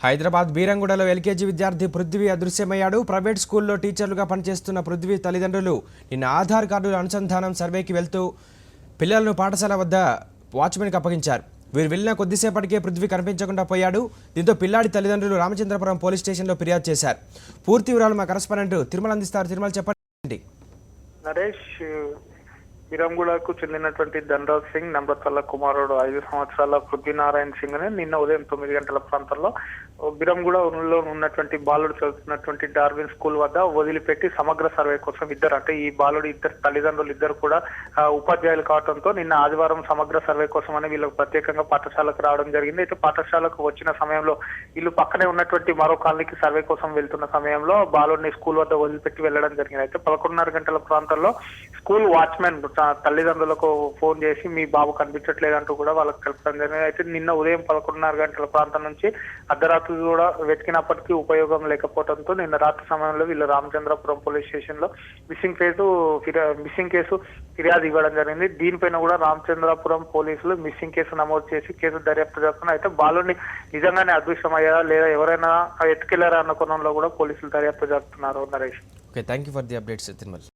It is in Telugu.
హైదరాబాద్ బీరంగూడలో ఎల్కేజీ విద్యార్థి పృథ్వీ అదృశ్యమయ్యాడు. ప్రైవేట్ స్కూల్లో టీచర్లుగా పనిచేస్తున్న పృథ్వీ తల్లిదండ్రులు నిన్న ఆధార్ కార్డుల అనుసంధానం సర్వేకి వెళ్తూ పిల్లలను పాఠశాల వద్ద వాచ్మెన్కి అప్పగించారు. వీరు వెళ్లిన కొద్దిసేపటికే పృథ్వీ కనిపించకుండా పోయాడు. దీంతో పిల్లాడి తల్లిదండ్రులు రామచంద్రపురం పోలీస్ స్టేషన్లో ఫిర్యాదు చేశారు. పూర్తి వివరాలు మా కరెస్పాండెంట్ తిరుమల అందిస్తారు. తిరుమల చెప్పండి. నరేష్, బీరంగూడకు చెందినటువంటి ధనరాజ్ సింగ్ నమ్రతల కుమారుడు 5 సంవత్సరాల పృథ్వీనారాయణ సింగ్ ని నిన్న ఉదయం 9 గంటల ప్రాంతంలో బీరంగూడలో ఉన్నటువంటి బాలుడు చదువుతున్నటువంటి డార్విన్ స్కూల్ వద్ద వదిలిపెట్టి సమగ్ర సర్వే కోసం ఇద్దరు ఈ బాలుడు ఇద్దరు తల్లిదండ్రులు ఇద్దరు కూడా ఉపాధ్యాయులు కావడంతో నిన్న ఆదివారం సమగ్ర సర్వే కోసం అని వీళ్ళకు ప్రత్యేకంగా పాఠశాలకు రావడం జరిగింది. అయితే పాఠశాలకు వచ్చిన సమయంలో వీళ్ళు పక్కనే ఉన్నటువంటి మరో కాలనీకి సర్వే కోసం వెళ్తున్న సమయంలో బాలుడిని స్కూల్ వద్ద వదిలిపెట్టి వెళ్లడం జరిగింది. అయితే 11:30 గంటల ప్రాంతంలో స్కూల్ వాచ్మెన్ తల్లిదండ్రులకు ఫోన్ చేసి మీ బాబు కనిపించట్లేదంటూ కూడా వాళ్ళకి తెలపడం జరిగింది. అయితే నిన్న ఉదయం 11:30 గంటల ప్రాంతం నుంచి అర్ధరాత్రి కూడా వెతికినప్పటికీ ఉపయోగం లేకపోవడంతో నిన్న రాత్రి సమయంలో వీళ్ళు రామచంద్రపురం పోలీస్ స్టేషన్ లో మిస్సింగ్ కేసు ఫిర్యాదు ఇవ్వడం జరిగింది. దీనిపైన కూడా రామచంద్రపురం పోలీసులు మిస్సింగ్ కేసు నమోదు చేసి కేసు దర్యాప్తు చేస్తున్నారు. అయితే బాలుని నిజంగానే అదృశ్యమయ్యారా లేదా ఎవరైనా ఎత్తుకెళ్లారా అన్న కోణంలో కూడా పోలీసులు దర్యాప్తు జరుపుతున్నారు. Naresh, okay, thank you for the updates Tirumala.